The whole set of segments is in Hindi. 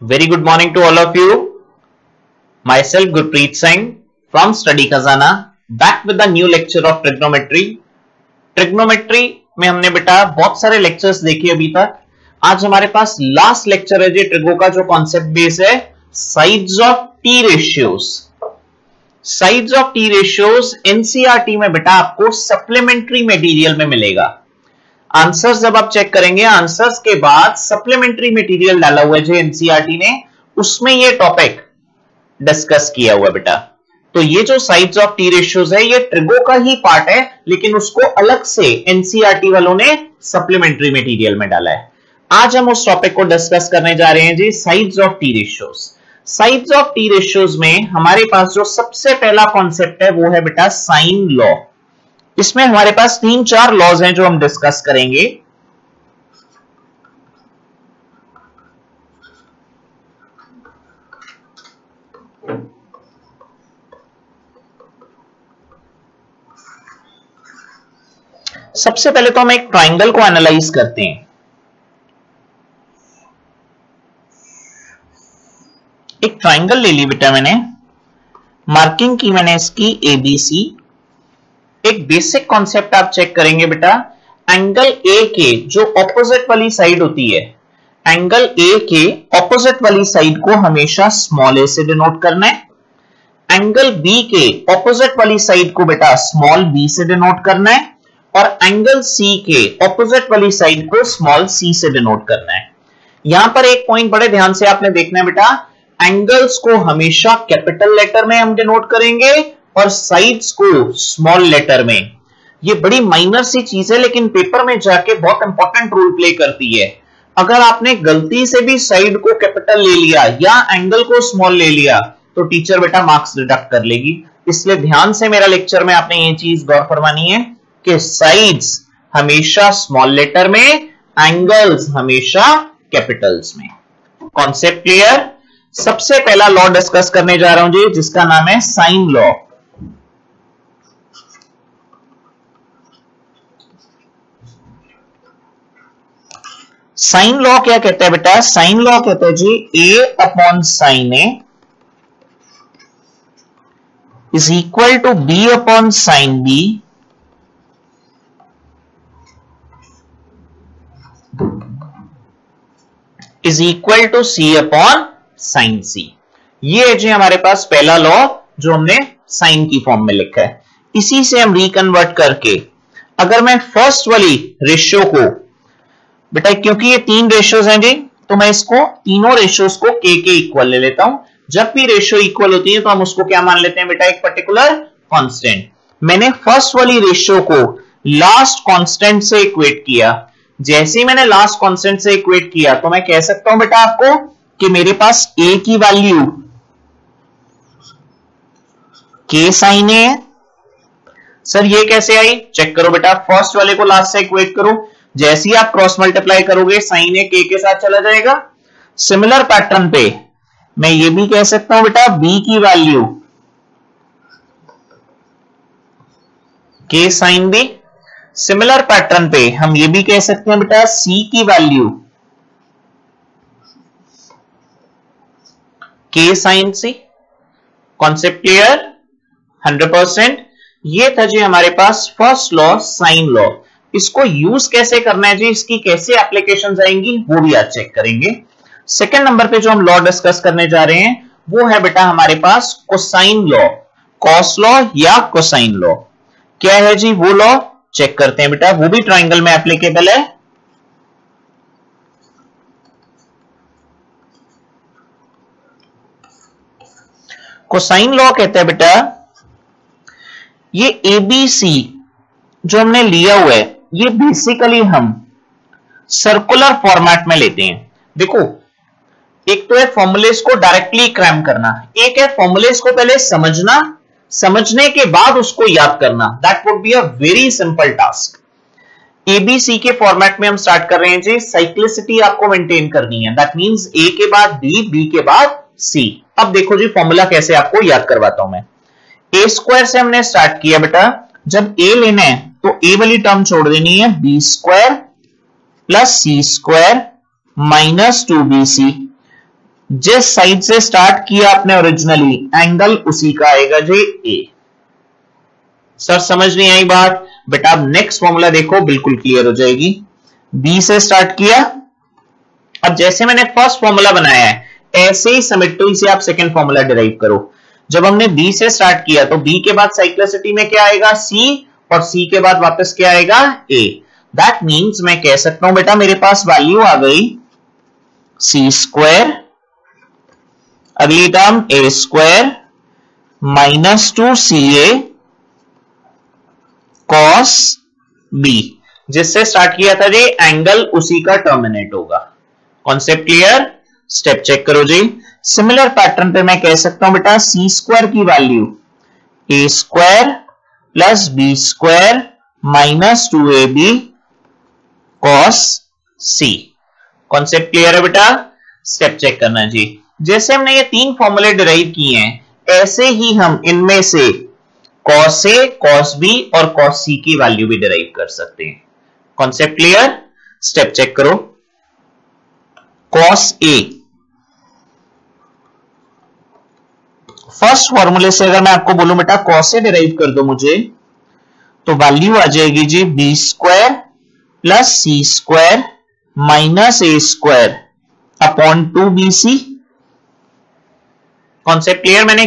Very good morning to all of you. Myself Gurpreet Singh from Study Khazana back with the new lecture of trigonometry. Trigonometry में हमने बेटा बहुत सारे लेक्चर्स देखे अभी तक. आज हमारे पास लास्ट लेक्चर है जी ट्रिगो का जो कॉन्सेप्ट बेस है sides of T ratios. Sides of T ratios NCERT में बेटा आपको सप्लीमेंट्री मटेरियल में मिलेगा. आंसर्स जब आप चेक करेंगे आंसर्स के बाद सप्लीमेंट्री मटेरियल डाला हुआ है जो एनसीईआरटी ने उसमें ये टॉपिक डिस्कस किया हुआ है बेटा. तो ये जो साइड्स ऑफ टी रेशियोज है ये ट्रिगो का ही पार्ट है लेकिन उसको अलग से एनसीईआरटी वालों ने सप्लीमेंट्री मटेरियल में डाला है. आज हम उस टॉपिक को डिस्कस करने जा रहे हैं जी sides of T ratios. Sides of T ratios में हमारे पास जो सबसे पहला कॉन्सेप्ट है वो है बेटा साइन लॉ. इसमें हमारे पास 3-4 लॉज हैं जो हम डिस्कस करेंगे. सबसे पहले तो हम एक ट्राइंगल को एनालाइज करते हैं. एक ट्राइंगल ले ली बेटा मैंने, मार्किंग की मैंने इसकी ABC. एक बेसिक कॉन्सेप्ट आप चेक करेंगे बेटा, एंगल ए के जो ऑपोजिट वाली साइड होती है, एंगल ए के ऑपोजिट वाली साइड को हमेशा स्मॉल ए से डिनोट करना है. एंगल बी के ऑपोजिट वाली साइड को बेटा स्मॉल बी से डिनोट करना है और एंगल सी के ऑपोजिट वाली साइड को स्मॉल सी से डिनोट करना है. यहां पर एक पॉइंट बड़े ध्यान से आपने देखना है बेटा, एंगल्स को हमेशा कैपिटल लेटर में हम डिनोट करेंगे और साइड्स को स्मॉल लेटर में. ये बड़ी माइनर सी चीज है लेकिन पेपर में जाके बहुत इंपॉर्टेंट रोल प्ले करती है. अगर आपने गलती से भी साइड को कैपिटल ले लिया या एंगल को स्मॉल ले लिया तो टीचर बेटा मार्क्स डिडक्ट कर लेगी. इसलिए ध्यान से मेरा लेक्चर में आपने ये चीज गौर फरमानी है कि साइड्स हमेशा स्मॉल लेटर में, एंगल्स हमेशा कैपिटल्स में. Concept clear? सबसे पहला लॉ डिस्कस करने जा रहा हूं जी जिसका नाम है साइन लॉ. साइन लॉ क्या कहता है बेटा? साइन लॉ कहता है जी A upon sine A is equal to B upon sine B is equal to C upon sine C. ये है जी हमारे पास पहला लॉ जो हमने साइन की फॉर्म में लिखा है. इसी से हम रिकन्वर्ट करके अगर मैं फर्स्ट वाली रेशियो को बेटा, क्योंकि ये 3 रेशियोज हैं जी तो मैं इसको तीनों रेशियोज को के इक्वल ले लेता हूं. जब भी रेशियो इक्वल होती है तो हम उसको क्या मान लेते हैं बेटा? एक पर्टिकुलर कांस्टेंट. मैंने फर्स्ट वाली रेशियो को लास्ट कांस्टेंट से इक्वेट किया. जैसे ही मैंने लास्ट कांस्टेंट से इक्वेट किया तो मैं कह सकता हूं बेटा आपको कि मेरे पास A की वैल्यू K साइन A है. सर ये कैसे आई? चेक करो बेटा, फर्स्ट वाले को लास्ट से इक्वेट करो. जैसे ही आप क्रॉस मल्टीप्लाई करोगे साइन A K के साथ चला जाएगा. सिमिलर पैटर्न पे मैं ये भी कह सकता हूं बेटा B की value K sine B. Similar pattern पे हम ये भी कह सकते हैं बेटा C की value K sine C. Concept clear? 100%. ये था जी हमारे पास फर्स्ट लॉ साइन लॉ. इसको यूज कैसे करना है जी, इसकी कैसे एप्लीकेशंस आएंगी वो भी आज चेक करेंगे. सेकंड नंबर पे जो हम लॉ डिस्कस करने जा रहे हैं वो है बेटा हमारे पास कोसाइन लॉ, कॉस लॉ या कोसाइन लॉ. क्या है जी वो लॉ? चेक करते हैं बेटा, वो भी ट्राइंगल में एप्लीकेबल है. कोसाइन लॉ कहता है बेटा ये ABC जो हमने लिया हुआ है ये बेसिकली हम सर्कुलर फॉर्मेट में लेते हैं. देखो एक तो है फॉर्मूलेस को डायरेक्टली क्रैम करना, एक है फॉर्मूलेस को पहले समझना, समझने के बाद उसको याद करना. That would be a very simple task. ABC के फॉर्मेट में हम स्टार्ट कर रहे हैं जी. साइक्लिसिटी आपको मेंटेन करनी है. दैट मींस A के बाद B के बाद C. अब देखो जी फॉर्मूला कैसे आपको याद करवाता हूं मैं. A स्क्वायर से हमने स्टार्ट किया बेटा. जब A लेना है तो A वाली टर्म छोड़ देनी है, B square plus C square minus 2BC जिस साइड से स्टार्ट किया आपने ओरिजिनली एंगल उसी का आएगा जी ए। सर समझ नहीं आई बात? बेटा अब नेक्स्ट फॉर्मूला देखो, बिल्कुल क्लियर हो जाएगी। बी से स्टार्ट किया, अब जैसे मैंने फर्स्ट फॉर्मूला बनाया है ऐसे ही सिमेट्री से आप सेकंड फॉर्मूला डिराइव करो। जब हमने बी से स्टार्ट किया तो बी के बाद साइक्लिसिटी में क्या आएगा सी, और सी के बाद वापस क्या आएगा ए। दैट मीन्स मैं कह सकता हूं बेटा मेरे पास वैल्यू आ गई सी स्क्वायर, अगली term A square minus 2ca cos B, जिससे स्टार्ट किया था जी एंगल उसी का टर्मिनेट होगा। Concept clear? स्टेप चेक करो जी। सिमिलर पैटर्न पे मैं कह सकता हूं बेटा सी स्क्वायर की value A square plus B square minus 2ab cos C. Concept clear है बेटा? स्टेप चेक करना जी। जैसे हमने ये तीन फॉर्मूले डिराइव किए हैं ऐसे ही हम इनमें से कॉस ए, कॉस बी और कॉस सी की वैल्यू भी डिराइव कर सकते हैं। Concept clear? स्टेप चेक करो। कॉस ए, फर्स्ट फॉर्मूले से अगर मैं आपको बोलूं बेटा कॉस ए डिराइव कर दो मुझे, तो वैल्यू आ जाएगी जी B square plus C square minus A square upon 2bc। Concept clear? मैंने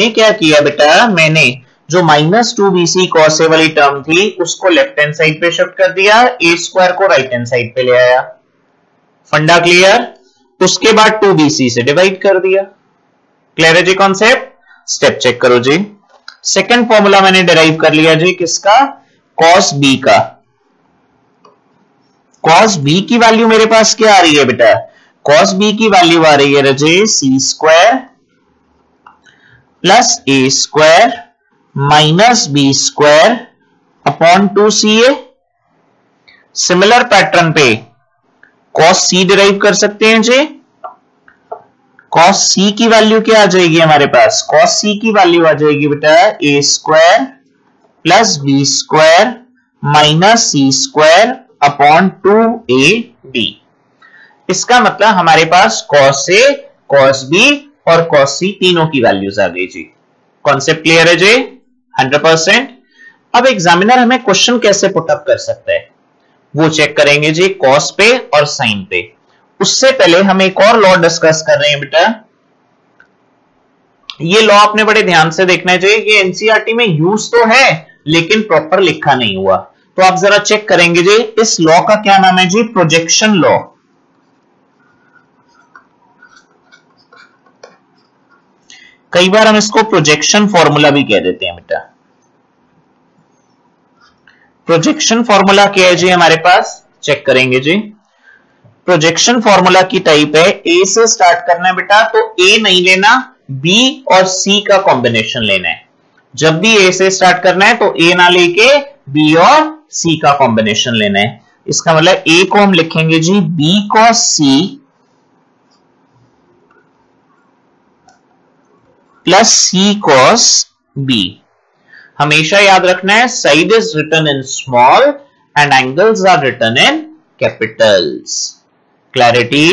क्या किया बेटा, मैंने जो माइनस 2bc कॉस ए वाली टर्म थी उसको लेफ्ट हैंड साइड पे शिफ्ट कर दिया, ए स्क्वायर को राइट हैंड साइड पे ले आया। फंडा क्लियर? उसके बाद 2bc से डिवाइड कर दिया। क्लियर है जी कॉन्सेप्ट? स्टेप चेक करो जी। सेकंड फॉर्मूला मैंने डिराइव कर लिया जी किसका, कॉस बी का। कॉस बी की वैल्यू मेरे पास क्या आ रही है बेटा, कॉस बी की वैल्यू आ रही है रजे C square plus A square minus B square upon 2ca। Similar pattern पे कॉस सी डिराइव कर सकते हैं जी। कॉस सी की वैल्यू क्या आ जाएगी हमारे पास, कॉस सी की वैल्यू आ जाएगी बेटा A square plus B square minus C square upon 2ab। इसका मतलब हमारे पास कॉस ए, कॉस बी और कॉस सी तीनों की वैल्यूज आ गई जी। कॉन्सेप्ट क्लियर है जी? 100%। अब एग्जामिनर हमें क्वेश्चन कैसे पुटअप कर सकता है वो चेक करेंगे जी कॉस पे और साइन पे। उससे पहले हम एक और लॉ डिस्कस कर रहे हैं बेटा। ये लॉ आपने बड़े ध्यान से देखना चाहिए, ये एनसीईआरटी में यूज तो है लेकिन प्रॉपर लिखा नहीं हुआ। तो आप जरा चेक करेंगे जी, इस लॉ का क्या नाम है जी, प्रोजेक्शन लॉ। कई बार हम इसको प्रोजेक्शन फॉर्मूला भी कह देते हैं बेटा। प्रोजेक्शन फॉर्मूला क्या है जी हमारे पास, चेक करेंगे जी। प्रोजेक्शन फॉर्मूला की टाइप है ए से स्टार्ट करना है बेटा, तो ए नहीं लेना, बी और सी का कॉम्बिनेशन लेना है। जब भी ए से स्टार्ट करना है तो ए ना लेके बी और सी का कॉम्बिनेशन लेना है। इसका मतलब ए को हम लिखेंगे जी B cos C plus C cos B. हमेशा याद रखना है side is written in small and angles are written in capitals. Clarity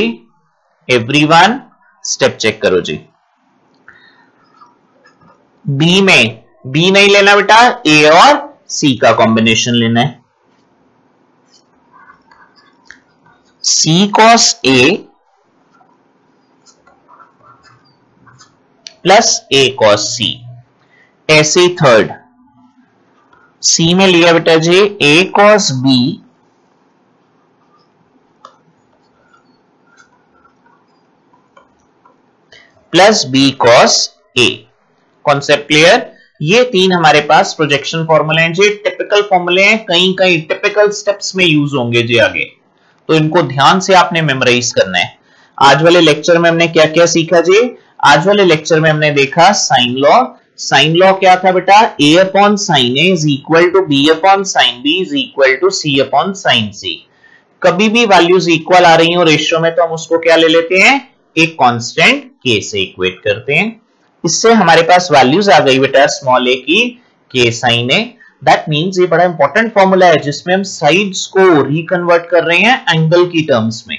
everyone? Step check करो जी। बी में बी नहीं लेना बेटा, ए और सी का कॉम्बिनेशन लेना है। C cos A plus A cos C. ऐसे ही थर्ड सी में लिया बेटा जी A cos B plus B cos A. Concept clear? ये तीन हमारे पास प्रोजेक्शन फॉर्मूले हैं जी, टिपिकल फॉर्मूले हैं, कहीं कहीं टिपिकल स्टेप्स में यूज होंगे जी आगे, तो इनको ध्यान से आपने मेमोराइज करना है। आज वाले लेक्चर में हमने क्या क्या सीखा जी, आज वाले लेक्चर में हमने देखा साइन लॉ। साइन लॉ क्या था बेटा, a upon sine A is equal to b upon sine B is equal to c upon sine C. कभी भी वैल्यूज इक्वल आ रही हो रेशियो में तो हम उसको क्या ले लेते हैं, एक कांस्टेंट k से इक्वेट करते हैं। इससे हमारे पास वैल्यूज आ गई बेटा स्मॉल a की k sine a. That means ये बड़ा इंपॉर्टेंट फॉर्मूला है जिसमें हम साइड्स को रिकन्वर्ट कर रहे हैं एंगल की टर्म्स में।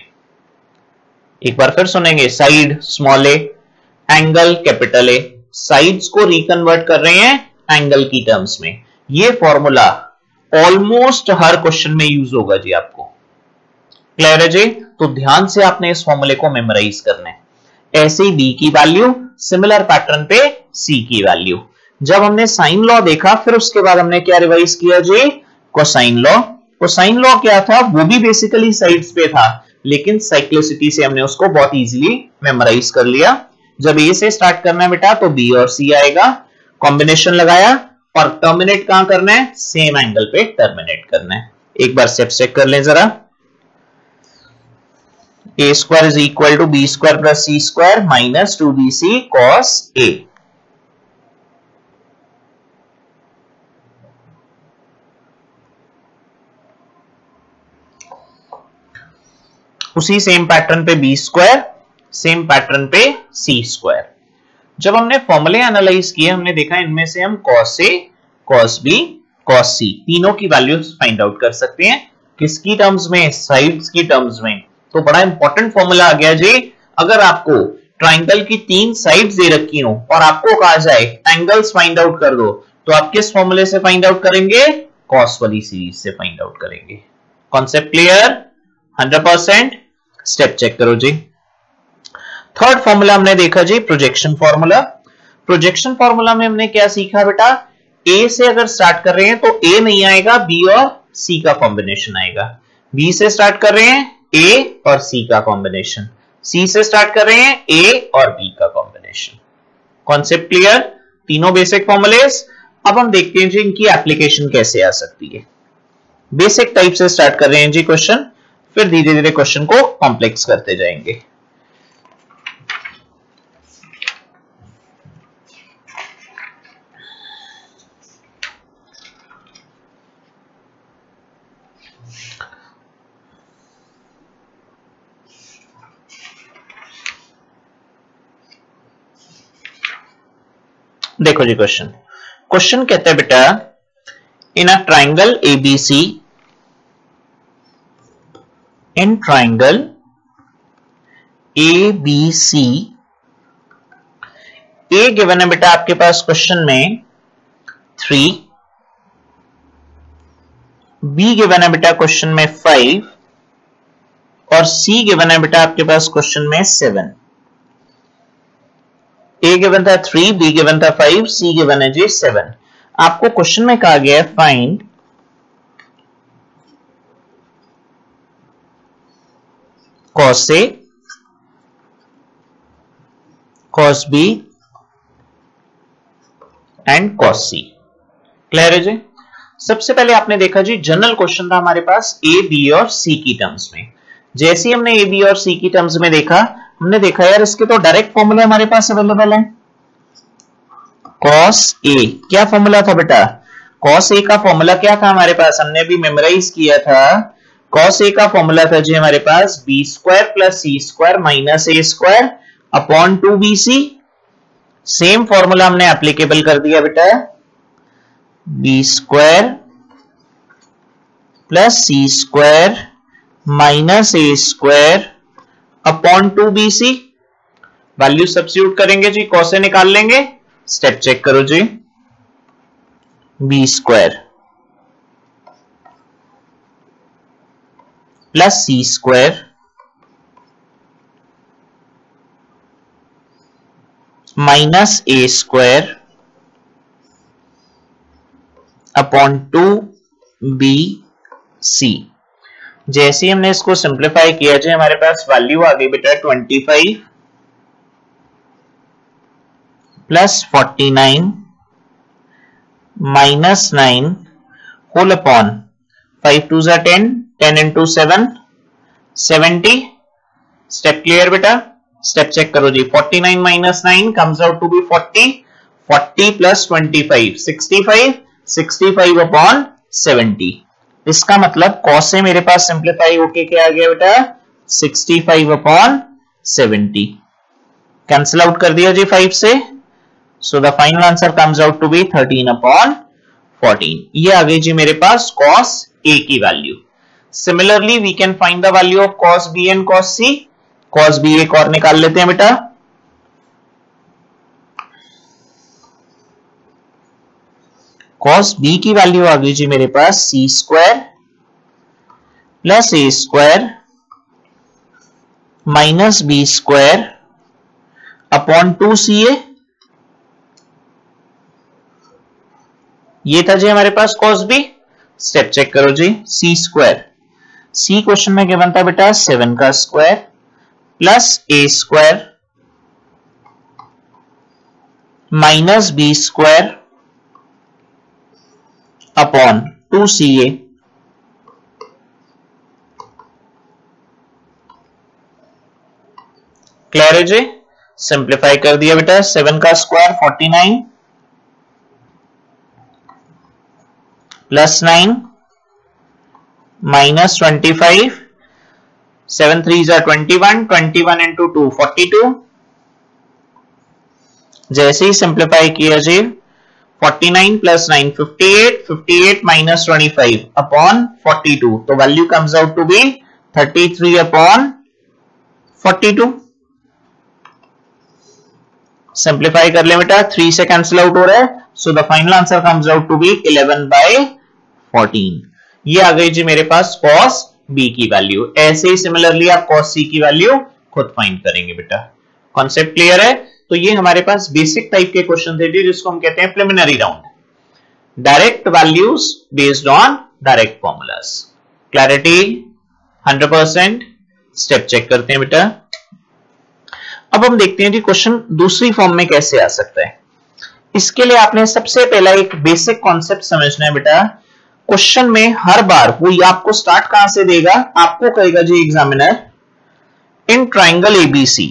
एक बार फिर सुनेंगे, side small A, angle capital A, sides को रिकन्वर्ट कर रहे हैं एंगल की टर्म्स में। ये फॉर्मूला ऑलमोस्ट हर क्वेश्चन में यूज होगा जी आपको। क्लियर है जी? तो ध्यान से आपने इस फॉर्मूले को मेमोराइज करना है। ऐसे ही बी की वैल्यू, सिमिलर पैटर्न पे सी की वैल्यू। जब हमने साइन लॉ देखा, फिर उसके बाद हमने क्या रिवाइज किया जी? Cosine law. कोसाइन लॉ क्या था? वो भी बेसिकली साइड्स पे था, लेकिन साइक्लिसिटी से हमने उसको बहुत इजीली मेमोराइज कर लिया। जब ए से स्टार्ट करना है बेटा तो बी और सी आएगा, कॉम्बिनेशन लगाया और टर्मिनेट कहां करना है? सेम एंगल पे टर्मिनेट करना है। एक बार स्टेप चेक कर लें जरा। A square is equal to B square plus C square minus 2bc cos a। उसी सेम पैटर्न पे बी स्क्वायर, सेम पैटर्न पे सी स्क्वायर। जब हमने फॉर्मूले एनालाइज किए, हमने देखा इनमें से हम cos a, cos b, cos c तीनों की वैल्यूज फाइंड आउट कर सकते हैं। किसकी टर्म्स में? साइड्स की टर्म्स में। तो बड़ा इंपॉर्टेंट फॉर्मूला आ गया जी। अगर आपको ट्राइंगल की 3 साइड्स दे रखी हो और आपको कहा जाए एंगल्स फाइंड आउट कर दो, तो आप किस फॉर्मूले से फाइंड आउट करेंगे? कॉस वाली सीरीज से फाइंड आउट करेंगे। Concept clear? 100%। स्टेप चेक करो जी। थर्ड फॉर्मूला हमने देखा जी, प्रोजेक्शन फॉर्मूला। प्रोजेक्शन फॉर्मूला में हमने क्या सीखा बेटा? ए से अगर स्टार्ट कर रहे हैं तो ए नहीं आएगा, बी और सी का कॉम्बिनेशन आएगा। बी से स्टार्ट कर रहे हैं, ए और सी का कॉम्बिनेशन। सी से स्टार्ट कर रहे हैं, ए और बी का कॉम्बिनेशन। Concept clear? तीनों बेसिक फॉर्मूलेस। अब हम देखते हैं जी इनकी एप्लीकेशन कैसे आ सकती है। बेसिक टाइप से स्टार्ट कर रहे हैं जी क्वेश्चन, फिर धीरे धीरे क्वेश्चन को कॉम्प्लेक्स करते जाएंगे। देखो जी क्वेश्चन। क्वेश्चन कहता है बेटा, in a triangle ABC, in triangle ABC, A given है बेटा आपके पास क्वेश्चन में 3, बी गिवन है बेटा क्वेश्चन में 5 और सी गिवन है बेटा आपके पास क्वेश्चन में 7। ए गिवन था 3, बी गिवन था 5, सी गिवन है जी 7। आपको क्वेश्चन में कहा गया है find cos A, cos B and cos C। Clear है जी? सबसे पहले आपने देखा जी जनरल क्वेश्चन था हमारे पास ए, बी और सी की टर्म्स में। जैसे हमने ए, बी और सी की टर्म्स में देखा, हमने देखा यार इसके तो डायरेक्ट फॉर्मूले हमारे पास अवेलेबल है। cos A क्या फॉर्मूला था बेटा? cos A का फॉर्मूला क्या था हमारे पास? हमने भी मेमोराइज किया था। cos A का फॉर्मूला था जी हमारे पास B square plus C square minus A square upon 2bc। Same formula हमने एप्लीकेबल कर दिया बेटा, B square plus C square minus A square upon 2bc। Value substitute करेंगे जी, cos A निकाल लेंगे। स्टेप चेक करो जी। B square plus C square minus A square upon 2bc। जैसे हमने इसको सिंप्लीफाई किया जाए, हमारे पास वैल्यू आ गई बेटा 25 प्लस 49 माइनस 9 होल अपॉन 5 2 जा 10, 10 into 7 70। स्टेप क्लियर बेटा? स्टेप चेक करो जी। 49 minus 9 comes out to be 40, 40 plus 25 65, 65 upon 70। इसका मतलब cos से मेरे पास सिंप्लीफाई होके क्या आ गया बेटा? 65 अपॉन 70। कैंसिल आउट कर दिया जी 5 से, so the final answer comes out to be 13 upon 14। ये आ गई जी मेरे पास cos A की value. Similarly we can find the value of cos B and cos C। cos b एक और निकाल लेते हैं बेटा। cos b की वैल्यू आ गई जी मेरे पास c square plus a square minus B square upon 2ca। ये था जी हमारे पास cos b। स्टेप चेक करो जी, c स्क्वायर, c क्वेश्चन में गिवन था बेटा 7 का square plus a square minus B square upon 2ca। Clear है जी? सिंप्लीफाई कर दिया बेटा, 7 का स्क्वायर 49 प्लस 9 माइनस 25, 7 3 21, 21 इंटू 2 42। जैसे ही सिंप्लीफाई किया जी 49 प्लस 9 58, 58 माइनस 25 अपॉन 42, तो value comes out to be 33 upon 42। Simplify कर ले बेटा, 3 से कैंसिल आउट हो रहा है, so the final answer comes out to be 11/14। ये आ गई जी मेरे पास cos b की वैल्यू। ऐसे ही सिमिलरली आप cos c की वैल्यू खुद फाइंड करेंगे बेटा। कॉन्सेप्ट क्लियर है? तो ये हमारे पास बेसिक टाइप के क्वेश्चन थे जिसको हम कहते हैं preliminary round, direct values based on direct formulas. Clarity 100%। Step check करते हैं बेटा। अब हम देखते हैं कि क्वेश्चन दूसरी फॉर्म में कैसे आ सकता है। इसके लिए आपने सबसे पहला एक बेसिक कॉन्सेप्ट समझना है बेटा। क्वेश्चन में हर बार वो आपको स्टार्ट कहां से देगा, आपको कहेगा जी एग्जामिनर इन ट्राइंगल एबीसी।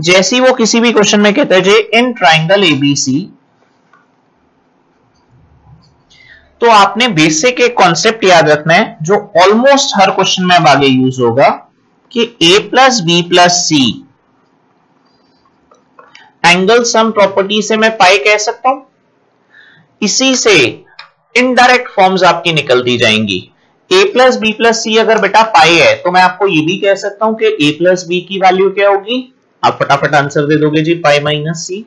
जैसे ही वो किसी भी क्वेश्चन में कहता है जी इन ट्राइंगल एबीसी, तो आपने बेसिक एक कॉन्सेप्ट याद रखना है जो ऑलमोस्ट हर क्वेश्चन में अब आगे यूज होगा कि a plus B plus c angle sum property से मैं पाई कह सकता हूं। इसी से इनडायरेक्ट फॉर्म्स आपकी निकलती जाएंगी। a प्लस बी प्लस सी अगर बेटा पाई है तो मैं आपको ये भी कह सकता हूं कि a प्लस बी की वैल्यू क्या होगी, आप फटाफट आंसर दे दोगे जी पाई माइनस सी।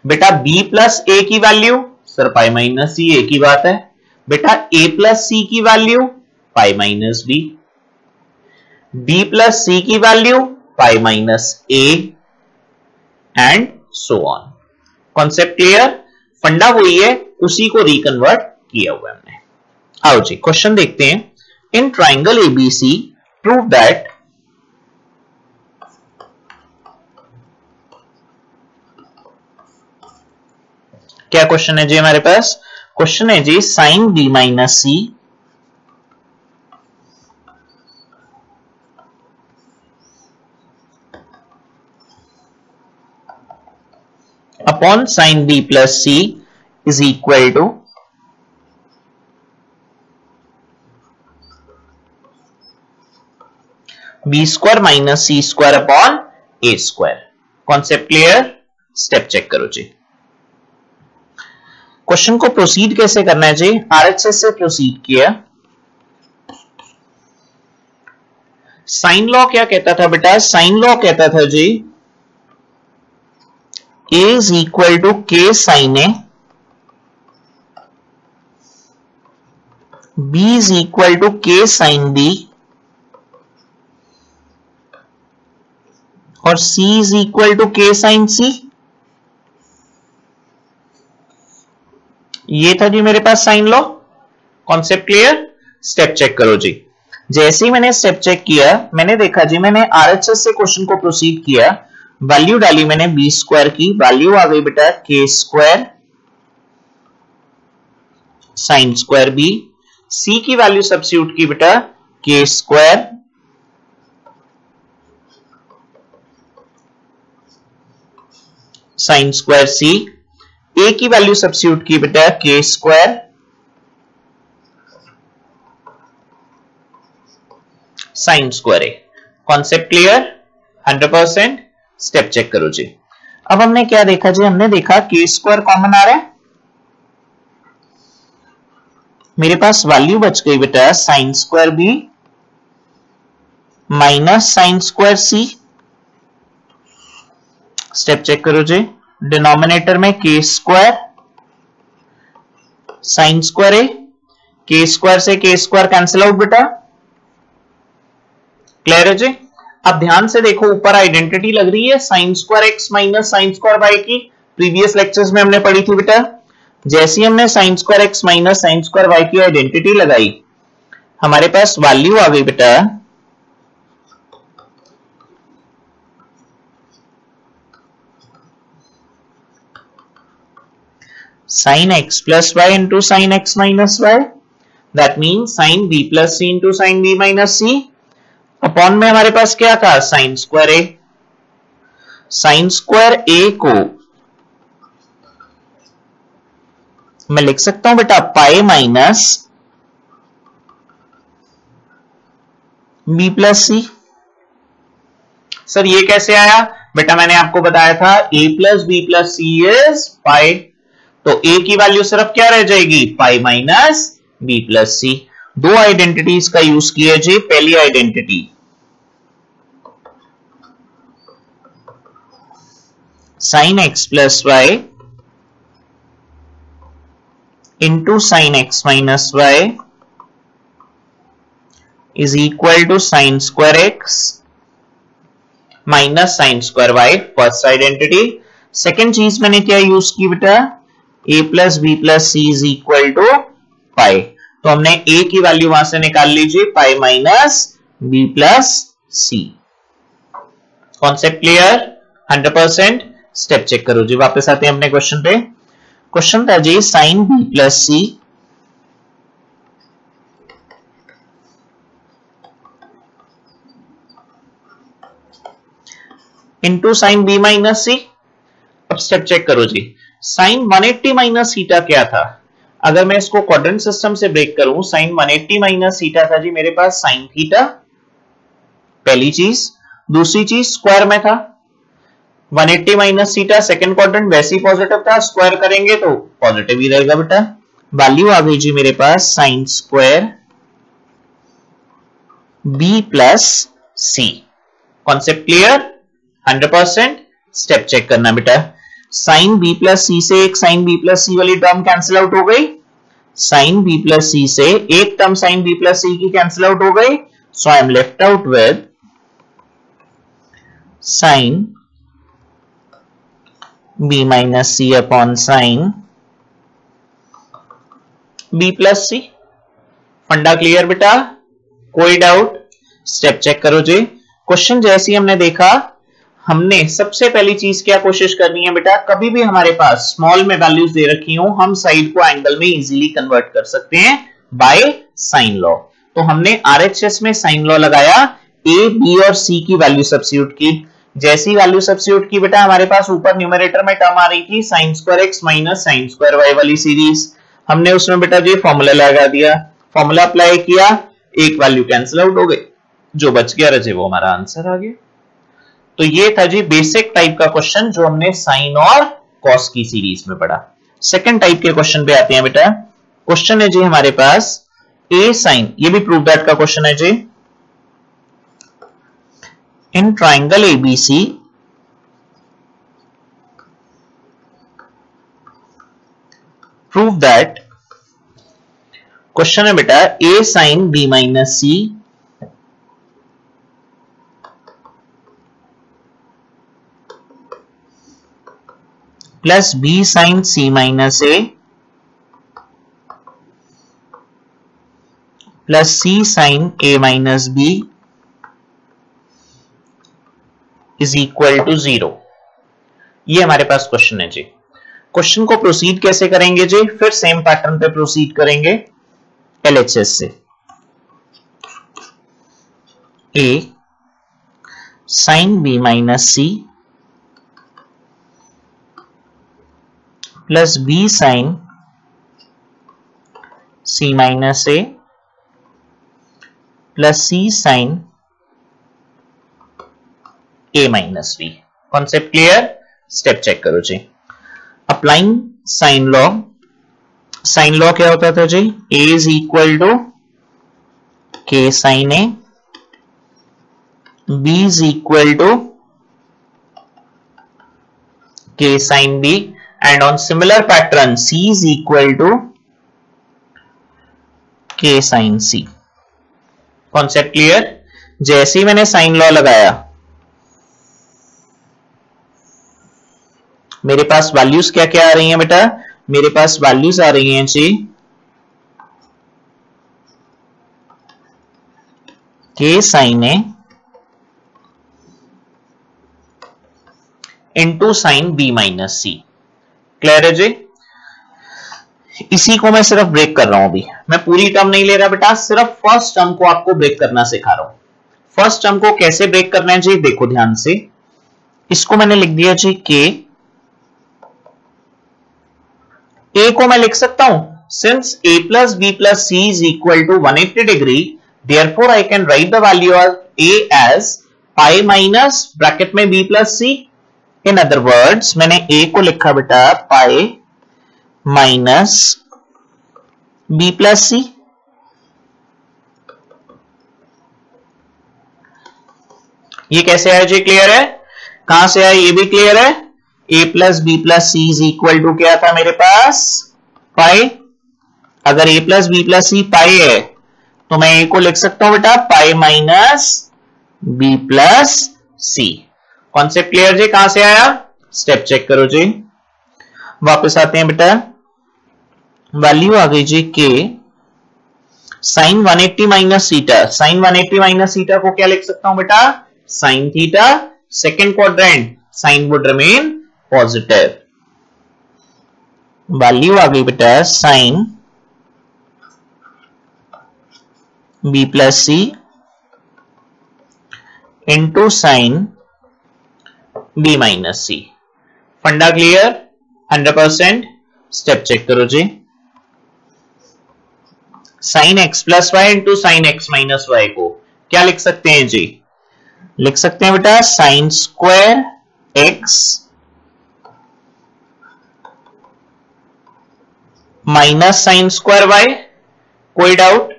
बेटा b प्लस a की value, sir pi minus C एक ही बात है। बेटा a प्लस सी की value pi minus B, b plus C की value pi minus a and so on. Concept clear? फंडा वही है, उसी को रिकन्वर्ट किया हुआ है हमने। आओ जी क्वेश्चन देखते हैं। In triangle ABC prove that क्या क्वेश्चन है जी हमारे पास? क्वेश्चन है जी sine B minus C upon sine B plus C is equal to B square minus C square upon A square. Concept clear? Step check करो जी। क्वेश्चन को प्रोसीड कैसे करना है जी? आरएचएस से प्रोसीड किया। साइन लॉ क्या कहता था बेटा? साइन लॉ कहता था जी A is equal to K sin A, B is equal to K sin B और C is equal to K sin C। ये था जी मेरे पास sine law. Concept clear? Step check करो जी। जैसे ही मैंने स्टेप चेक किया, मैंने देखा जी मैंने आरएचएस से क्वेश्चन को प्रोसीड किया, वैल्यू डाली मैंने बी स्क्वायर की, वैल्यू आ गई बेटा K square sine square B. C की वैल्यू सब्स्टिट्यूट की बेटा K square sine square C. A की वैल्यू सब्स्टिट्यूट की बेटा K square sine square A. Concept clear? 100%। Step check करो जी। अब हमने क्या देखा जी? हमने देखा के स्क्वायर कॉमन आ रहा है, मेरे पास वैल्यू बच गई बेटा sine square B minus sine square C, step check करो जी, डिनोमिनेटर में के स्क्वायर साइन स्क्वायर ए, के स्क्वायर से के स्क्वायर कैंसिल आउट बेटा, क्लियर है जी। अब ध्यान से देखो ऊपर आइडेंटिटी लग रही है sine square x minus sine square Y की, प्रीवियस लेक्चर्स में हमने पढ़ी थी बेटा। जैसे ही हमने sine square x minus sine square Y की आइडेंटिटी लगाई, हमारे पास वैल्यू आ गई बेटा sin x plus y into sin x minus y, that means sin b plus c into sin b minus c, upon में हमारे पास क्या था sin square a, sin square a को मैं लिख सकता हूं बेटा pi minus b plus c. Sir ये कैसे आया बेटा, मैंने आपको बताया था a plus B plus C is pi, तो a की वैल्यू सिर्फ क्या रह जाएगी pi minus b plus c. दो आइडेंटिटीज का यूज किया जी, पहली identity sine x plus Y into sine x minus Y is equal to sine square x minus sine square Y, first identity. Second चीज मैंने क्या यूज की बेटा, a plus B plus C is equal to pi, तो हमने a की वैल्यू वहां से निकाल लीजिए पाई माइनस b प्लस सी। Concept clear 100%। स्टेप चेक करो जी, वापस आते हैं अपने क्वेश्चन पे। क्वेश्चन था जी साइन b प्लस सी इंटू साइन b माइनस सी। अब स्टेप चेक करो जी, साइन 180 माइनस थीटा क्या था, अगर मैं इसको क्वाड्रेंट सिस्टम से ब्रेक करूं, साइन 180 माइनस थीटा था जी मेरे पास साइन थीटा, पहली चीज। दूसरी चीज स्क्वायर में था 180 माइनस थीटा, सेकंड क्वाड्रेंट वैसे ही पॉजिटिव था, स्क्वायर करेंगे तो पॉजिटिव ही रहेगा बेटा। वैल्यू आ गई जी मेरे पास साइन स्क्वायर बी प्लस सी। Concept clear 100%। स्टेप चेक करना बेटा, साइन b प्लस सी से एक साइन b प्लस सी वाली टर्म कैंसिल आउट हो गई, साइन b प्लस सी से एक term sine b plus C की कैंसिल आउट हो गई, so I am left out with sine b minus C upon sine b plus C. फंडा क्लियर बेटा, कोई डाउट? स्टेप चेक करो जी। क्वेश्चन जैसे ही हमने देखा, हमने सबसे पहली चीज क्या कोशिश करनी है बेटा, कभी भी हमारे पास स्मॉल में वैल्यूज दे रखी हो, हम साइड को एंगल में इजीली कन्वर्ट कर सकते हैं बाय साइन लॉ। तो हमने आरएचएस में साइन लॉ लगाया, ए बी और सी की वैल्यू सब्स्टिट्यूट की। जैसी वैल्यू सब्स्टिट्यूट की बेटा, हमारे पास ऊपर न्यूमरेटर में टर्म आ रही थी sine square x minus sine square y वाली सीरीज, हमने उसमें बेटा जी फॉर्मूला लगा दिया, फॉर्मूला अप्लाई किया, एक वैल्यू कैंसिल आउट हो गई, जो बच गया रजे वो हमारा आंसर आ गया। तो ये था जी बेसिक टाइप का क्वेश्चन जो हमने साइन और कॉस की सीरीज में पढ़ा। सेकंड टाइप के क्वेश्चन पे आते हैं बेटा। क्वेश्चन है जी हमारे पास ए साइन, ये भी प्रूव दैट का क्वेश्चन है जी। In triangle ABC prove that, question है बेटा A sine B minus C plus B sine C minus A plus C sine A minus B is equal to 0। ये हमारे पास क्वेश्चन है जी। क्वेश्चन को प्रोसीड कैसे करेंगे जी, फिर सेम पैटर्न पे प्रोसीड करेंगे एलएचएस से। A sine B minus C plus B sine C minus A plus C sine A minus B. Concept clear? Step check करो जी। Applying sine law, sine law क्या होता था जी, A is equal to K sine A b is equal to k sin b, and on similar pattern c is equal to k sin c. Concept clear? जैसे ही मैंने साइन लॉ लगाया मेरे पास वैल्यूज क्या क्या आ रही हैं बेटा? मेरे पास वैल्यूज आ रही हैं जी k sin a into sine b minus c. Clear है जी? इसी को मैं सिर्फ ब्रेक कर रहा हूं. अभी मैं पूरी टर्म नहीं ले रहा बेटा, सिर्फ फर्स्ट टर्म को आपको ब्रेक करना सिखा रहा हूं. फर्स्ट टर्म को कैसे ब्रेक करना है जी, देखो ध्यान से. इसको मैंने लिख दिया जी k. a को मैं लिख सकता हूं, since a plus b plus c is equal to 180 degree, therefore I can write the value of a as pi minus bracket में b plus c. In other words मैंने a को लिखा बेटा pi माइनस b प्लस सी. ये कैसे आया जी? क्लियर है? कहां से आया ये भी क्लियर है? a plus B plus C is equal to क्या था मेरे पास? पाई. अगर a plus B plus c pi है तो मैं a को लिख सकता हूं बेटा पाई माइनस b प्लस सी. कॉन्सेप्ट क्लियर जी? कहां से आया? स्टेप चेक करो जी. वापस आते हैं बेटा. वैल्यू आ गई जी k sine 180 minus theta. Sine 180 minus theta को क्या लिख सकता हूं बेटा? Sine theta. Second quadrant sine would remain positive. Value आ गई बेटा साइन b प्लस सी into sine b minus C. फंडा क्लियर? 100%. स्टेप चेक करो जी. Sine x plus Y into sine x minus Y को क्या लिख सकते हैं जी? लिख सकते हैं बेटा sine square x minus sine square Y. कोई डाउट?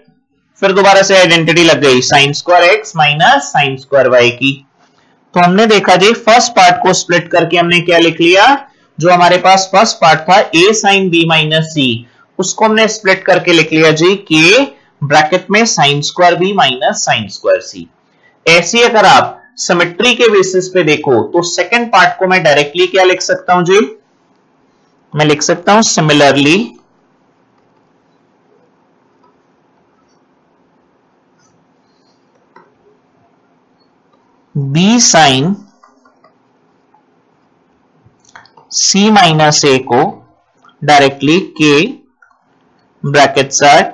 फिर दोबारा से आइडेंटिटी लग गई sine square x minus sine square Y की. तो हमने देखा जी फर्स्ट पार्ट को स्प्लिट करके हमने क्या लिख लिया? जो हमारे पास फर्स्ट पार्ट था a sine b minus C, उसको हमने स्प्लिट करके लिख लिया जी k ब्रैकेट में sine square b minus sine square C. ऐसी अगर आप सिमेट्री के बेसिस पे देखो तो सेकंड पार्ट को मैं डायरेक्टली क्या लिख सकता हूं जी? मैं लिख सकता हूं similarly b sine c minus a को directly k bracket set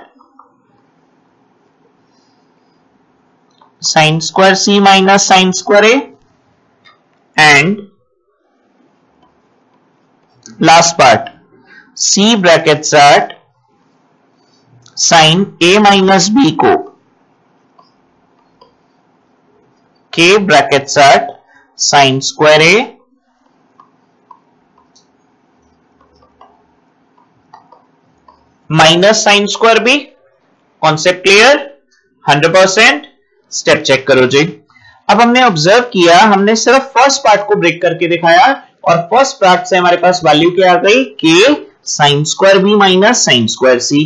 sine square c minus sine square a and last part c bracket set sine a minus b को k bracket set sine square a minus sine square B. Concept clear? 100%. Step check करो जी. अब हमने ऑब्जर्व किया, हमने सिर्फ फर्स्ट पार्ट को ब्रेक करके दिखाया और फर्स्ट पार्ट से हमारे पास वैल्यू क्या आ गई? k sine square B minus sine square C.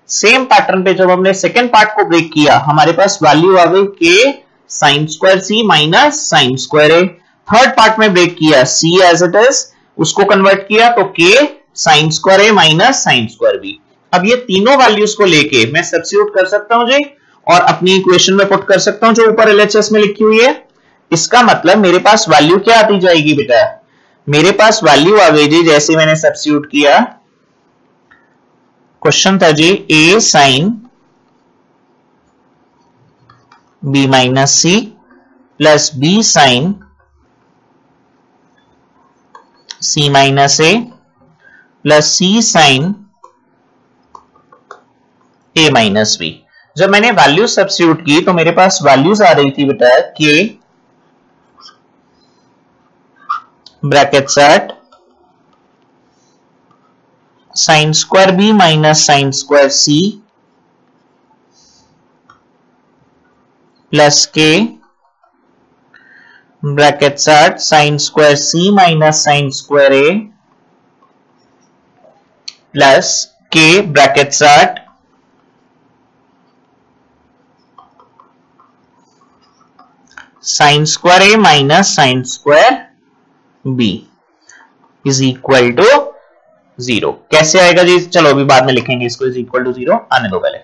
Same pattern पे जब हमने सेकेंड पार्ट को ब्रेक किया हमारे पास वैल्यू आ गई k साइन स्क्वायर सी माइनस साइन स्क्वायर ए. थर्ड पार्ट में ब्रेक किया c एज इट इज, उसको कन्वर्ट किया तो k sine square A minus sine square B. अब ये तीनों वैल्यूज को लेके मैं सब्स्टिट्यूट कर सकता हूं जी और अपनी इक्वेशन में पुट कर सकता हूं जो ऊपर एलएचएस में लिखी हुई है. इसका मतलब मेरे पास वैल्यू क्या आती जाएगी बेटा? मेरे पास वैल्यू आ गई जी जैसे मैंने सब्स्टिट्यूट किया. क्वेश्चन था जी a sine b minus C plus b sine c minus a plus c sine a minus b. जब मैंने वैल्यू सब्स्टिट्यूट की तो मेरे पास वैल्यूज आ रही थी बेटा k bracket set sine square b minus sine square c plus k brackets are sine square C minus sine square A plus K brackets are sine square A minus sine square B is equal to 0। कैसे आएगा जी? चलो अभी बाद में लिखेंगे इसको, इज इक्वल टू 0 आने दो पहले।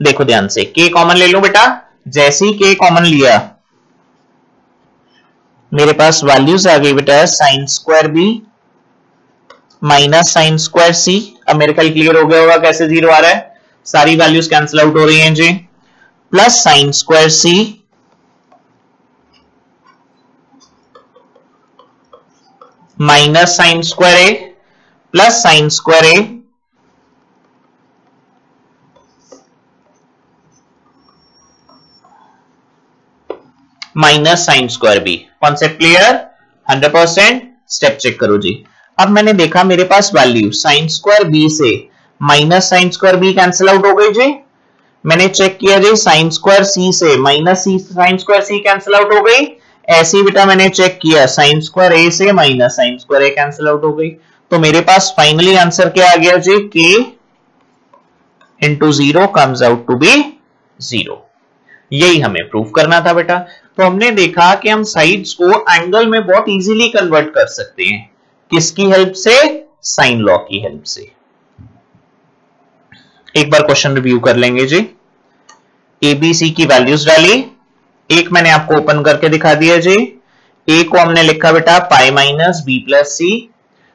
देखो ध्यान से, के कॉमन ले लो बेटा। जैसे ही के कॉमन लिया मेरे पास वैल्यूज आ गई बेटा sine square B minus sine square C. अब मेरे ख्याल क्लियर हो गया होगा कैसे 0 आ रहा है, सारी वैल्यूज कैंसिल आउट हो रही हैं जी। Plus sine square C minus sine square A plus sine square A minus sine square B. Concept clear? 100%। Step check करो जी। अब मैंने देखा मेरे पास वैल्यू साइन स्क्वायर बी से minus sine square B cancel out हो गई जी। मैंने चेक किया जी साइन स्क्वायर सी से माइनस सी sine square C cancel out हो गई। ऐसे ही बेटा मैंने चेक किया साइन स्क्वायर ए से माइनस साइन स्क्वायर ए कैंसिल आउट हो गई। तो मेरे पास फाइनली आंसर क्या आ गया जी? K into 0 comes out to be 0। यही हमें प्रूव करना था बेटा। तो हमने देखा कि हम साइड्स को एंगल में बहुत इजीली कन्वर्ट कर सकते हैं। किसकी हेल्प से? साइन लॉ की हेल्प से। एक बार क्वेश्चन रिव्यू कर लेंगे जी। एबीसी की वैल्यूज डाली, एक मैंने आपको ओपन करके दिखा दिया जी। ए को हमने लिखा बेटा pi minus B plus C,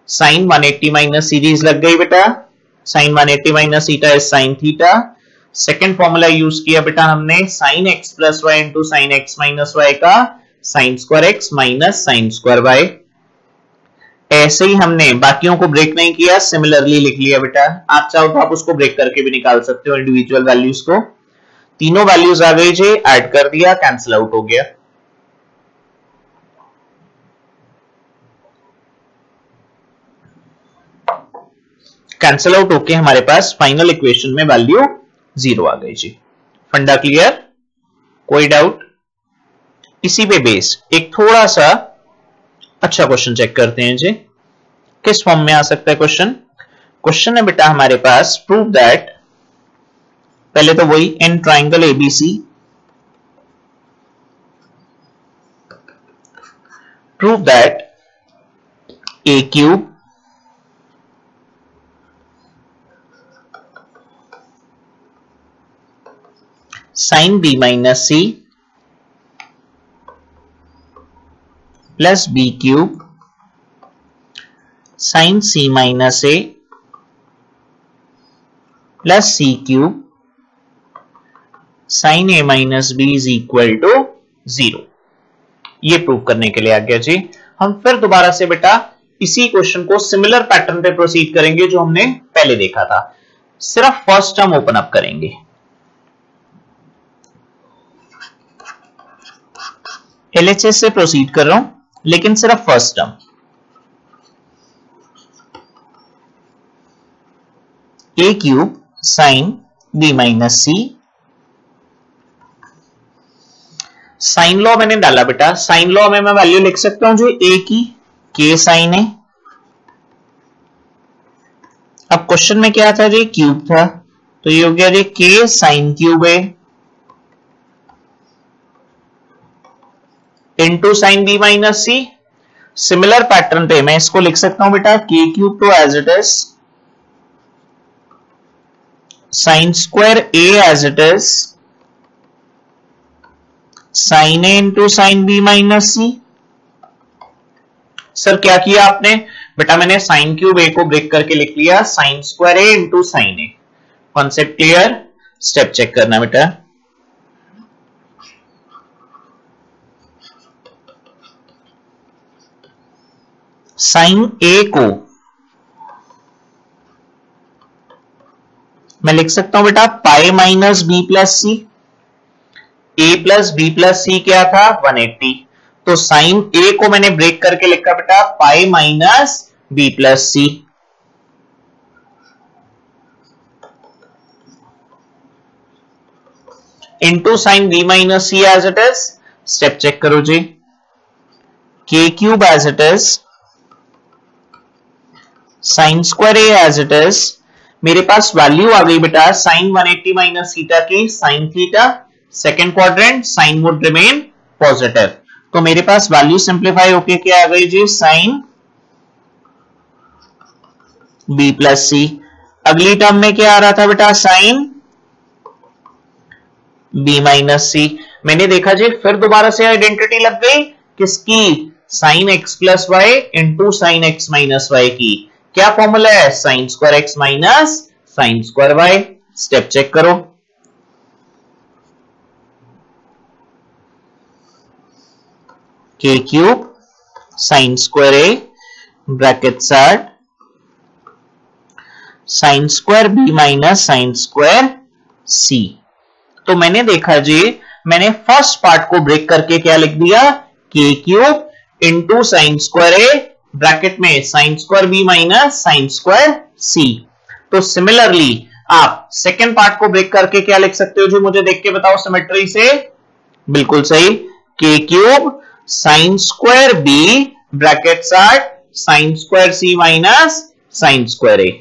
sine 180 minus series लग गई बेटा। Sine 180 minus theta is sine theta. Second formula use किया बेटा हमने sine x plus Y into sine x minus Y का sine square x minus sine square Y. ऐसे ही हमने बाकियों को ब्रेक नहीं किया, सिमिलरली लिख लिया बेटा। आप चाहो तो आप उसको ब्रेक करके भी निकाल सकते हो इंडिविजुअल वैल्यूज को। तीनों वैल्यूज आ गई जी, ऐड कर दिया, कैंसिल आउट हो गया। कैंसिल आउट होके हमारे पास फाइनल इक्वेशन में वैल्यू 0 आ गई जी। फंडा क्लियर? कोई डाउट? इसी पे बेस्ड एक थोड़ा सा अच्छा क्वेश्चन चेक करते हैं जी। किस फॉर्म में आ सकता है क्वेश्चन? क्वेश्चन है बेटा हमारे पास प्रूव दैट, पहले तो वही in triangle ABC prove that a cube sine B minus C plus B cube sine C minus A plus C cube sine A minus B is equal to 0। ये प्रूव करने के लिए आ गया जी। हम फिर दोबारा से बेटा इसी क्वेश्चन को सिमिलर पैटर्न पे प्रोसीड करेंगे जो हमने पहले देखा था। सिर्फ फर्स्ट टर्म ओपन अप करेंगे। एलएचएस से प्रोसीड कर रहा हूं लेकिन सिर्फ फर्स्ट टर्म। ए क्यूब साइन बी माइनस सी, साइन लॉ मैंने डाला बेटा। साइन लॉ में मैं वैल्यू लिख सकता हूं जो ए की, के साइन ए। अब क्वेश्चन में क्या था जी? क्यूब था, तो ये हो गया जी k sine cube a into sine B minus c. Similar pattern पे मैं इसको लिख सकता हूं बेटा k cube to as it is sine square a as it is sine a into sine B minus c. Sir क्या किया आपने? बेटा मैंने साइन क्यूब ए को ब्रेक करके लिख लिया sine square A into sine A. Concept clear? Step check करना बेटा। साइन ए को मैं लिख सकता हूं बेटा पाई माइनस बी प्लस सी। ए प्लस बी प्लस सी क्या था? 180। तो साइन ए को मैंने ब्रेक करके लिखा बेटा pi minus B plus C into sine B minus c as it is step check करो जी, के cube as it is, sine square a as it is, मेरे पास वैल्यू आ गई बेटा साइन 180 माइनस थीटा की sine theta, second quadrant, sine would remain positive, तो मेरे पास वैल्यू सिंप्लीफाई होके क्या आ गई जी, साइन बी प्लस सी। अगली टर्म में क्या आ रहा था बेटा, साइन बी माइनस सी। मैंने देखा जी फिर दोबारा से आइडेंटिटी लग गई किसकी, sine x plus Y into sine x minus Y की। क्या फॉर्मूला है, sine square x minus sine square Y. Step check करो, K cube sine square A bracket side sine square B minus sine square C. तो मैंने देखा जी, मैंने फर्स्ट पार्ट को ब्रेक करके क्या लिख दिया, K cube into sine square A bracket में sine square B minus sine square C. तो सिमिलरली आप सेकेंड पार्ट को ब्रेक करके क्या लिख सकते हो जी, मुझे देख के बताओ सिमेट्री से। बिल्कुल सही, K cube sine square B bracket side sine square C minus sine square A.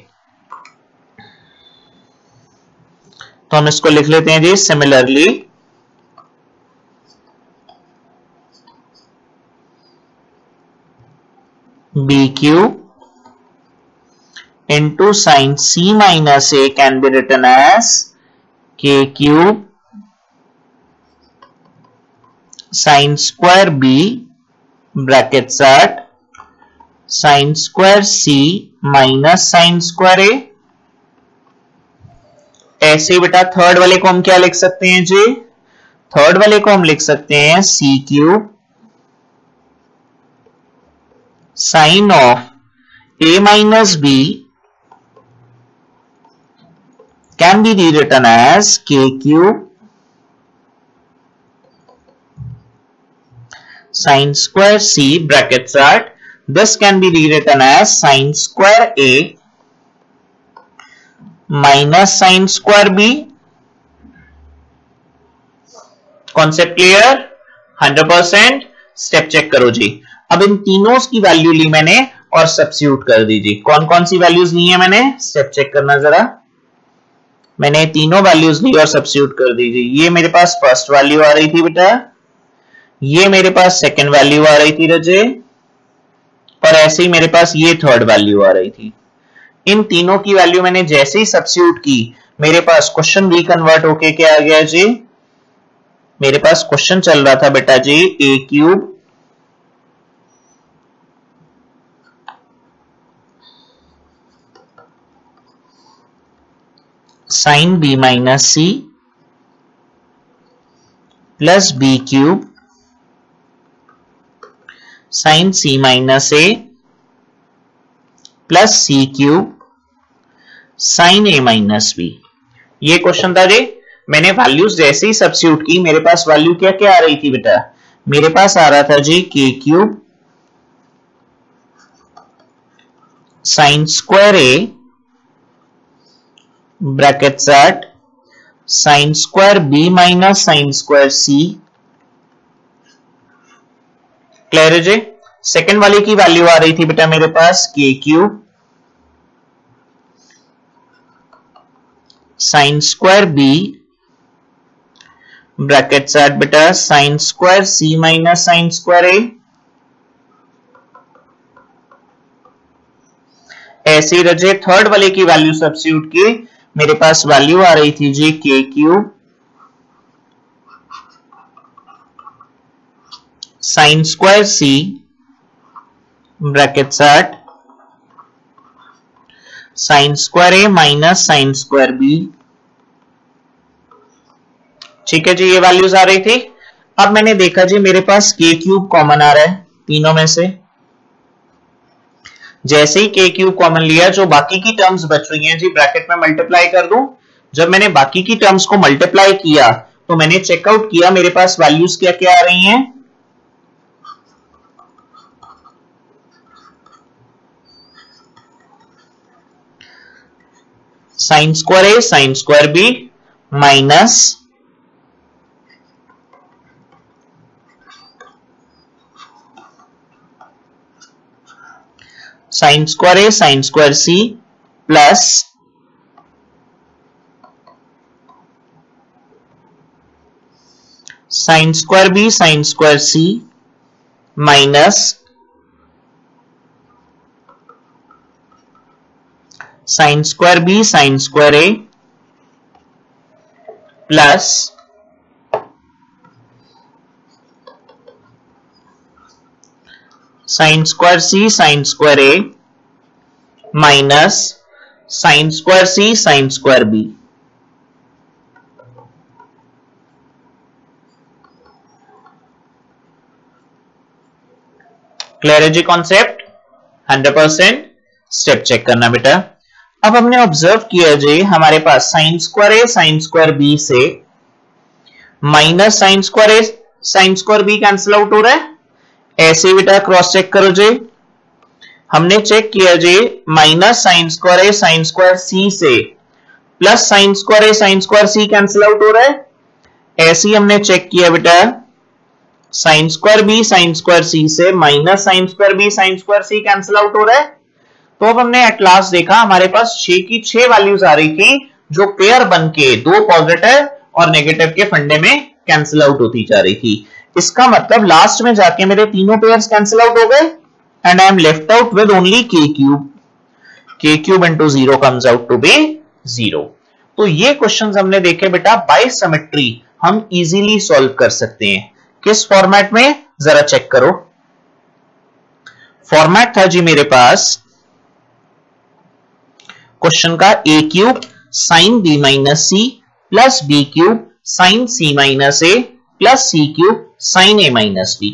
तो हम इसको लिख लेते हैं जी, similarly B cube into sin c minus a can be written as k cube sin square b bracket at sin square c minus sin square a। ऐसे बेटा थर्ड वाले को हम क्या लिख सकते हैं जी, थर्ड वाले को हम लिख सकते हैं c cube sign of a minus b can be rewritten as k cube sin square c brackets at this can be rewritten as sin square a minus sin square b। Concept clear 100%। Step check करो जी, अब इन तीनों की वैल्यू ली मैंने और सब्स्टिट्यूट कर दीजिए। कौन कौन सी वैल्यूज ली है मैंने, स्टेप चेक करना जरा। मैंने तीनों वैल्यूज ली और सब्स्टिट्यूट कर दीजिए। ये मेरे पास फर्स्ट वैल्यू आ रही थी बेटा, ये मेरे पास सेकंड वैल्यू आ रही थी रजे, और ऐसे ही मेरे पास ये थर्ड वैल्यू आ रही थी। इन तीनों की वैल्यू मैंने जैसे ही सब्स्टिट्यूट की, मेरे पास क्वेश्चन रिकन्वर्ट होके क्या आ गया जी, मेरे पास क्वेश्चन चल रहा था बेटा जी A cube sine B minus C plus B cube sine C minus A plus C cube sine A minus B. ये क्वेश्चन था जी। मैंने वैल्यूज जैसे ही सब्स्टिट्यूट की, मेरे पास वैल्यू क्या क्या आ रही थी बेटा, मेरे पास आ रहा था जी के cube sine square A brackets at sine square B minus sine square C. Clear है जी। सेकेंड वाले की वैल्यू आ रही थी बेटा मेरे पास k cube sine square b brackets at बेटा sine square C minus sine square a. ऐसे ही रजे थर्ड वाले की वैल्यू सब्स्टिट्यूट की, मेरे पास वैल्यू आ रही थी जी के cube sine square C brackets at sine square A minus sine square B. ठीक है जी, ये वैल्यूज आ रही थी। अब मैंने देखा जी मेरे पास के क्यूब कॉमन आ रहा है तीनों में से। जैसे ही के क्यूब कॉमन लिया, जो बाकी की टर्म्स बच रही हैं जी ब्रैकेट में मल्टीप्लाई कर दूं। जब मैंने बाकी की टर्म्स को मल्टीप्लाई किया तो मैंने चेकआउट किया मेरे पास वैल्यूज क्या क्या आ रही हैं, sine square A sine square B minus sine square A sine square C plus sine square B sine square C minus sine square B sine square A plus sine square C sine square A minus sine square C sine square B. Clear है जी कॉन्सेप्ट? 100%। स्टेप चेक करना बेटा। अब हमने ऑब्जर्व किया जी हमारे पास sine square A sine square B से minus sine square A sine square B cancel out हो रहा है। ऐसे बेटा क्रॉस चेक करो जी। हमने चेक किया जी minus sine square A sine square C से plus sine square A sine square C cancel out हो रहा है। ऐसे ही हमने चेक किया बेटा sine square B sine square C से minus sine square B sine square C cancel out हो रहा है। तो अब हमने एट लास्ट देखा हमारे पास 6 की 6 वैल्यूज आ रही थी जो पेयर बन के दो पॉजिटिव और नेगेटिव के फंडे में कैंसिल आउट होती जा रही थी। इसका मतलब लास्ट में जाके मेरे तीनों पेयर्स कैंसिल आउट हो गए and I am left out with only k cube into 0 comes out to be 0। तो ये क्वेश्चंस हमने देखे बेटा बाय सिमेट्री हम इजीली सॉल्व कर सकते हैं। किस फॉर्मेट में जरा चेक करो। फॉर्मेट था जी मेरे पास क्वेश्चन का a cube sine b minus C plus b cube sine c minus A plus c cube sine a minus b.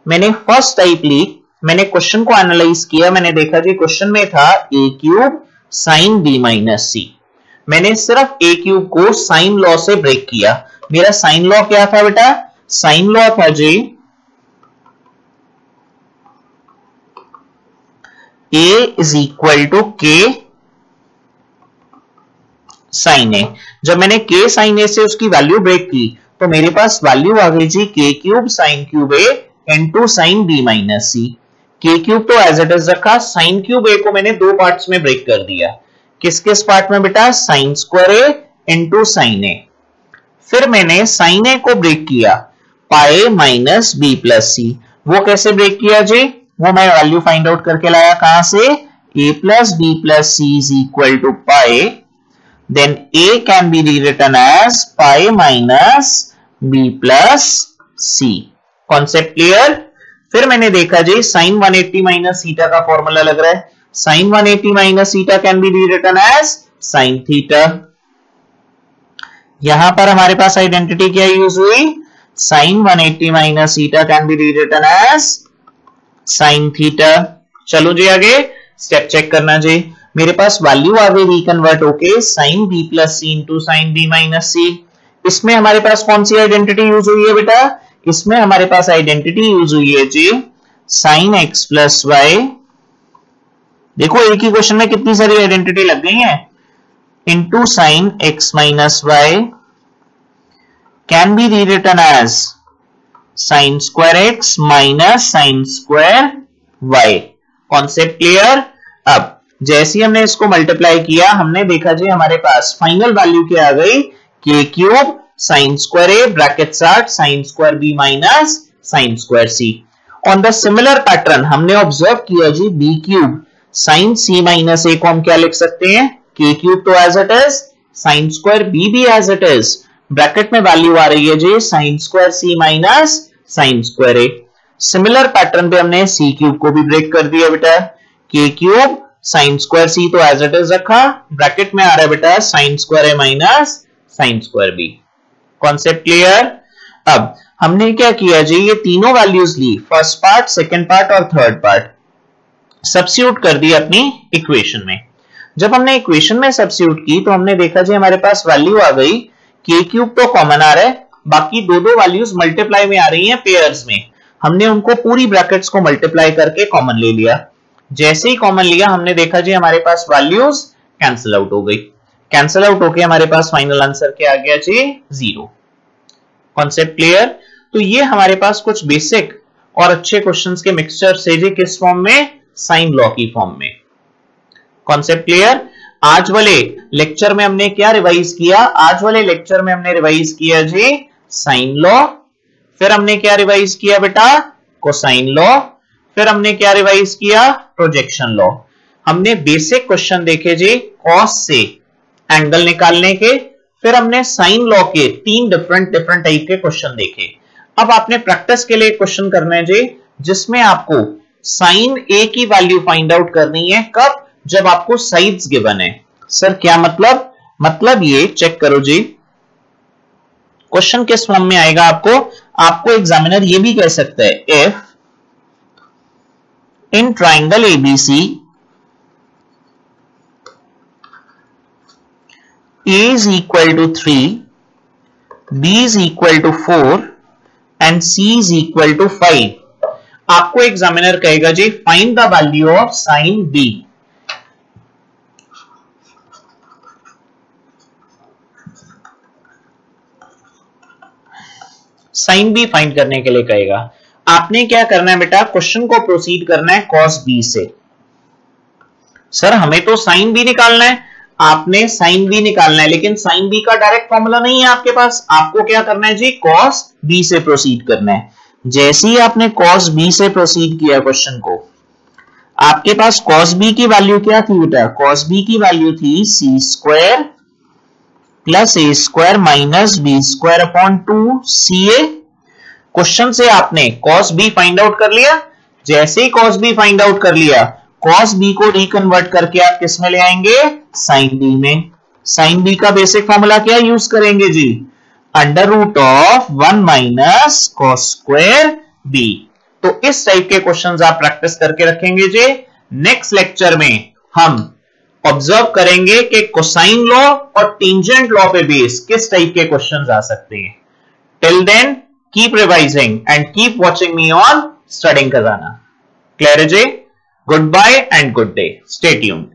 मैंने फर्स्ट टाइप ली, मैंने क्वेश्चन को एनालाइज किया, मैंने देखा जी क्वेश्चन में था a cube sine b minus C. मैंने सिर्फ a क्यूब को साइन लॉ से ब्रेक किया। मेरा साइन लॉ क्या था बेटा? साइन लॉ था जी a is equal to k sine A. जब मैंने k साइन ए से उसकी वैल्यू ब्रेक की तो मेरे पास वैल्यू आ गई जी k cube sine cube a into sine b minus c. k cube तो एज इट इज रखा, साइन क्यूब ए को मैंने दो पार्ट्स में ब्रेक कर दिया। किस किस पार्ट में बेटा? Sine square A into sine A. फिर मैंने साइन ए को ब्रेक किया पाए माइनस बी प्लस सी। वो कैसे ब्रेक किया जी? वो मैं वैल्यू फाइंड आउट करके लाया कहां से? a plus B plus C is equal to pi, then a can be rewritten as pi minus b plus c। Concept clear? फिर मैंने देखा जी sin 180 माइनस थीटा का फॉर्मूला लग रहा है। sin 180 minus theta can be rewritten as sin theta. यहां पर हमारे पास आइडेंटिटी क्या यूज हुई? sin 180 minus theta can be rewritten as sin theta. चलो जी आगे स्टेप चेक करना जी। मेरे पास वैल्यू आ गई रिकन्वर्ट होके साइन बी प्लस सी इंटू साइन बी माइनस सी। इसमें हमारे पास कौन सी आइडेंटिटी यूज हुई है बेटा? इसमें हमारे पास आइडेंटिटी यूज हुई है जी साइन एक्स प्लस वाई। देखो एक ही क्वेश्चन में कितनी सारी आइडेंटिटी लग गई है। Into sine x minus y can be rewritten as sine square x minus sine square y. Concept clear? अब जैसे हमने इसको मल्टीप्लाई किया हमने देखा जी हमारे पास फाइनल वैल्यू क्या आ गई? k cube sine square A bracket sine square B minus sine square C. On the similar pattern हमने ऑब्जर्व किया जी b cube sine c minus A को हम क्या लिख सकते हैं? k क्यूब तो as it is, sine square b भी एज इट इज, ब्रैकेट में वैल्यू आ रही है जी sine square c minus sine square A. Similar pattern पे हमने c क्यूब को भी ब्रेक कर दिया बेटा। k cube sine square C तो एज इट इज रखा, ब्रैकेट में आ रहा है बेटा sine square A minus sine square B. Concept clear? अब हमने क्या किया जी ये तीनों वैल्यूज ली, फर्स्ट पार्ट, सेकंड पार्ट और थर्ड पार्ट, सब्स्टिट्यूट कर दिया अपनी इक्वेशन में। जब हमने इक्वेशन में सब्स्टिट्यूट की तो हमने देखा जी हमारे पास वैल्यू आ गई k क्यूब तो कॉमन आ रहा है, बाकी दो दो वैल्यूज मल्टीप्लाई में आ रही हैं पेयर्स में। हमने उनको पूरी ब्रैकेट्स को मल्टीप्लाई करके कॉमन ले लिया। जैसे ही कॉमन लिया हमने देखा जी हमारे पास वैल्यूज कैंसिल आउट हो गई। कैंसिल आउट होके हमारे पास फाइनल आंसर क्या आ गया जी? 0। Concept clear? तो ये हमारे पास कुछ बेसिक और अच्छे क्वेश्चंस के मिक्सचर से जी किस फॉर्म में? साइन लॉ की फॉर्म में। Concept clear? आज वाले लेक्चर में हमने क्या रिवाइज किया? आज वाले लेक्चर में हमने रिवाइज किया जी साइन लॉ, फिर हमने क्या रिवाइज किया बेटा? कोसाइन लॉ, फिर हमने क्या रिवाइज किया? Projection law. हमने बेसिक क्वेश्चन देखे जी कॉस से एंगल निकालने के, फिर हमने साइन लॉ के 3 डिफरेंट टाइप के क्वेश्चन देखे। अब आपने प्रैक्टिस के लिए क्वेश्चन करना है जी जिसमें आपको साइन ए की वैल्यू फाइंड आउट करनी है। कब? जब आपको साइड्स गिवन है। सर क्या मतलब? मतलब ये चेक करो जी, क्वेश्चन किस फॉर्म में आएगा आपको एग्जामिनर ये भी कह सकता है, if in triangle ABC A is equal to 3, B is equal to 4 and C is equal to 5, आपको एग्जामिनर कहेगा जी find the value of sine B। Sine B find करने के लिए कहेगा। आपने क्या करना है बेटा? क्वेश्चन को प्रोसीड करना है कॉस B से। सर हमें तो साइन B निकालना है। आपने साइन बी निकालना है, लेकिन साइन बी का डायरेक्ट फॉर्मूला नहीं है आपके पास। आपको क्या करना है जी? कॉस बी से प्रोसीड करना है। जैसे ही आपने कॉस बी से प्रोसीड किया क्वेश्चन को, आपके पास कॉस बी की वैल्यू क्या थी बेटा? कॉस बी की वैल्यू थी C square plus A square minus B square upon 2 C A. Question से आपने कॉस बी फाइंड आउट कर लिया। जैसे ही कॉस बी फाइंड आउट कर लिया, कॉस बी को रिकन्वर्ट करके आप किस में ले आएंगे? साइन बी में। साइन बी का बेसिक फॉर्मूला क्या यूज करेंगे जी? Under root of 1 minus cos square B. तो इस टाइप के क्वेश्चंस आप प्रैक्टिस करके रखेंगे जी। नेक्स्ट लेक्चर में हम ऑब्जर्व करेंगे कि कोसाइन लॉ और टेंजेंट लॉ पे बेस किस टाइप के क्वेश्चंस आ सकते हैं। Till then keep revising and keep watching me on studying Khazana. Clear है जी? Goodbye and good day. Stay tuned.